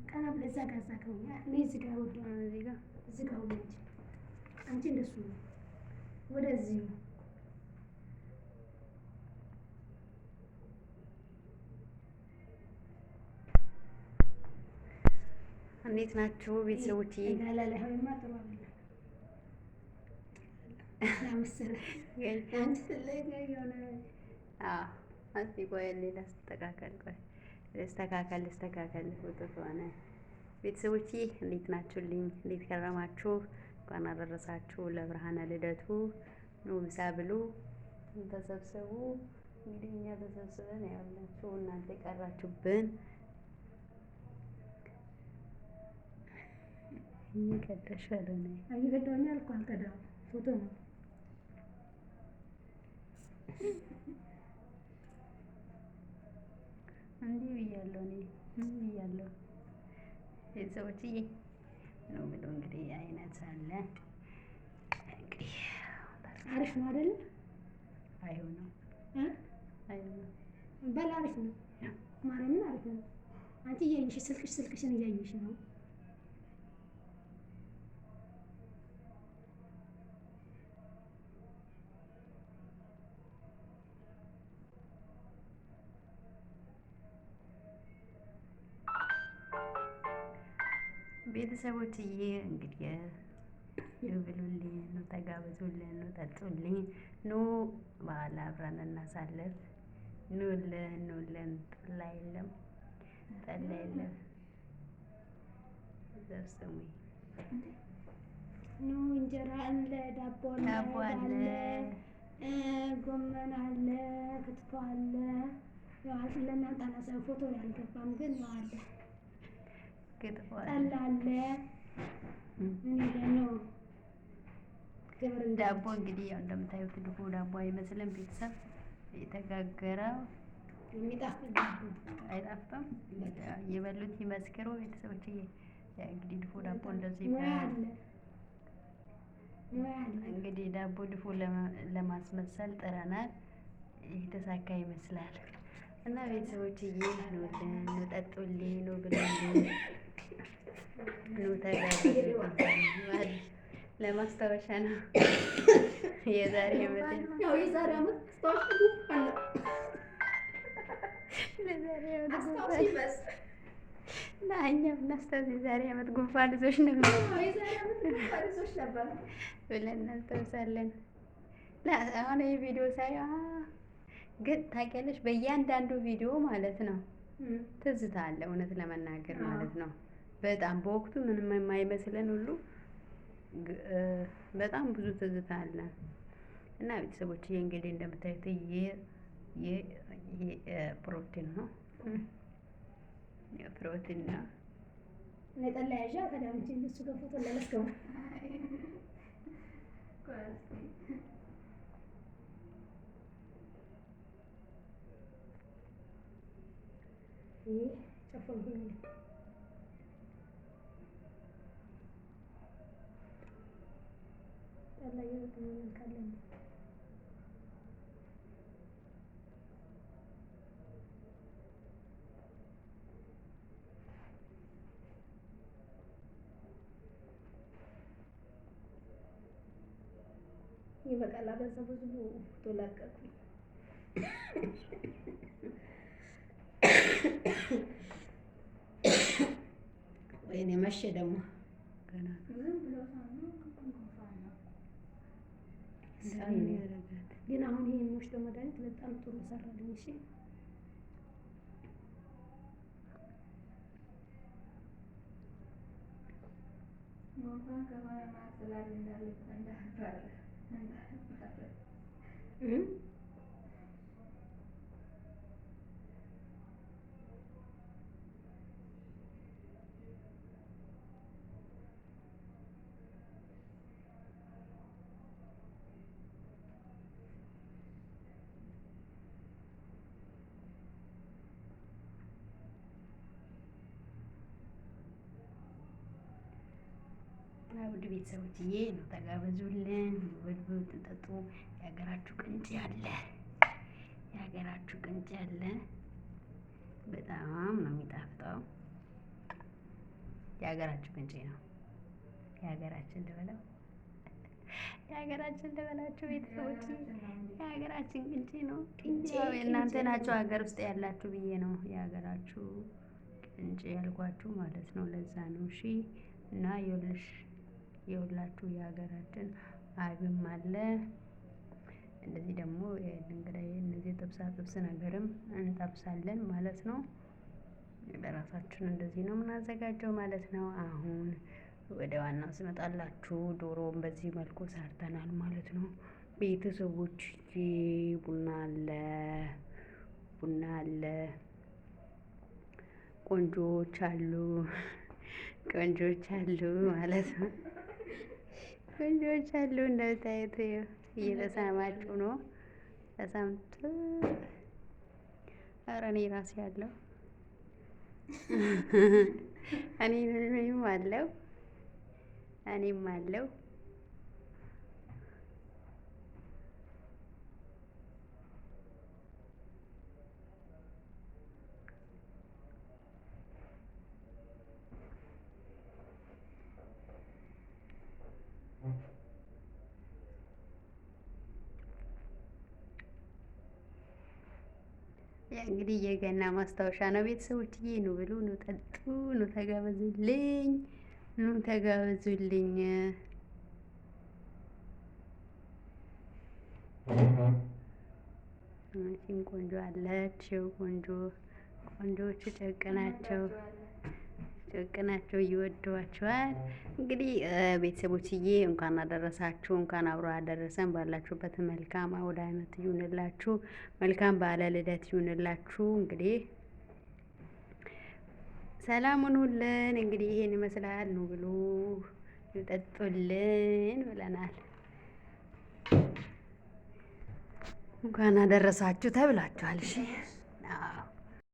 ቀና ብለህ እዛ ጋር እኔ እዚህ ጋር ወደ እዚህ ጋር ሆነ እንጂ አንቺ እንደሱ ነው። ወደዚህ እንዴት ናችሁ ቤተሰቦቼ? ልስተካከል ፎቶ ከሆነ ቤተሰቦቼ እንዴት ናችሁልኝ? እንዴት ከረማችሁ? እንኳን አደረሳችሁ ለብርሃነ ልደቱ። ኑ ምሳ ብሉ፣ ተሰብሰቡ። እንግዲህ እኛ ተሰብስበን ያላችሁ እናንተ ቀራችሁብን። እየቀዳሻለ ነው እየቀዳኝ አልኩ። አልቀዳም ፎቶ ነው እንዴ ብያለሁ። እኔ ብያለሁ። ቤተሰቦችዬ ነው ብሎ እንግዲህ አይነት አለ እንግዲህ አሪፍ ነው አይደል? አይሆንም አይሆንም በል አሪፍ ነው። ማርያምን አሪፍ ነው። አንቺ እያየሽ ስልክሽን እያየሽ ነው። ቤተሰቦችዬ እንግዲህ ኑ ብሉልኝ፣ ኑ ተጋበዙልን፣ ኑ ጠጡልኝ፣ ኑ በዓል አብረን እናሳልፍ። ኑልን ጠላ የለም ዘብስሙኝ። ኑ እንጀራ አለ፣ ዳቦ አለ፣ ጎመን አለ፣ ክትፎ አለ። ያው ለእናንተ አላሳየው ፎቶ ላይ አልገባም ግን ያው አለ። ጠላ አለ። ዳቦ እንግዲህ ያው እንደምታዩት ድፎ ዳቦ አይመስልም። ቤተሰብ የተጋገረው የሚጣፍጥ ዳቦ አይጣፍጥም። የበሉት ይመስክሩ ቤተሰቦች። እንግዲህ ድፎ ዳቦ እንደዚህ እንግዲህ ዳቦ ድፎ ለማስመሰል ጥረናል። የተሳካ ይመስላል። እና ቤተሰቦችዬ ኑልን፣ ኑ ጠጡልኝ፣ ኑ ብሉልኝ፣ ኑ ተጋበዙልኝ። ለማስታወሻ ነው የዛሬ ዓመት እኛም እናስታውስ። የዛሬ ዓመት ጉንፋን ይዞሽ ነበር ብለን እናስታውሳለን። አሁን ይህ ቪዲዮ ሳየው ግን ታውቂያለሽ፣ በእያንዳንዱ ቪዲዮ ማለት ነው ትዝታ አለ። እውነት ለመናገር ማለት ነው በጣም በወቅቱ ምንም የማይመስለን ሁሉ በጣም ብዙ ትዝታ አለ። እና ቤተሰቦች እንግዲህ እንደምታዩት ፕሮቲን ነው ፕሮቲን ነው። ነጠላ ያዣ ከዳምጪ እሱ ጋር ፎቶ ለለስከው ጨፈንኩኝ። ጠላ እየዘጠመን ካለን ይበቃል። አበዛ ብዙ ፎቶ ለቀኩኝ። ወይኔ መቼ ደግሞ ግን አሁን ይሄ የሚወስደው መድኃኒት በጣም ጥሩ ሰራልኝ። እሺ ውድ ቤተሰቦችዬ ነው ተጋበዙልን፣ በሉ ጠጡ። የሀገራችሁ ቅንጭ አለ፣ የሀገራችሁ ቅንጭ አለ። በጣም ነው የሚጣፍጠው። የሀገራችን ቅንጬ ነው። የሀገራችን ልበላው የሀገራችን ልበላችሁ ቤተሰቦች፣ የሀገራችን ቅንጬ ነው። ያው እናንተ ናችሁ ሀገር ውስጥ ያላችሁ ብዬ ነው የሀገራችሁ ቅንጬ ያልኳችሁ ማለት ነው። ለዛ ነው እሺ። እና የሁላችሁ የሀገራችን አይብም አለ። እንደዚህ ደግሞ እንግዲህ እነዚህ ጥብስ ነገርም እንጠብሳለን ማለት ነው። ለራሳችን እንደዚህ ነው የምናዘጋጀው ማለት ነው። አሁን ወደ ዋናው ስመጣላችሁ ዶሮውን በዚህ መልኩ ሰርተናል ማለት ነው። ቤተሰቦች ቡና አለ፣ ቆንጆዎች አሉ ማለት ነው። ቆንጆዎች አሉ እንደምታዩት እየተሳማችሁ ነው። ተሳምቱ። ኧረ እኔ ራሴ አለው እኔም አለው። ያ እንግዲህ የገና ማስታወሻ ነው ቤተሰቦችዬ። ኑ ብሉ፣ ኑ ጠጡ፣ ኑ ተጋበዙልኝ፣ እሺም ቆንጆ አለች። ቆንጆዎቹ ጨቅናቸው ይወደዋቸዋል። እንግዲህ ቤተሰቦችዬ እንኳን አደረሳችሁ፣ እንኳን አብሮ አደረሰን። ባላችሁበት መልካም አውደ ዓመት ይሁንላችሁ፣ መልካም በዓለ ልደት ይሁንላችሁ። እንግዲህ ሰላም ሁኑልን። እንግዲህ ይሄን ይመስላል። ኑ ብሉ ጠጡልን ብለናል። እንኳን አደረሳችሁ ተብላችኋል። እሺ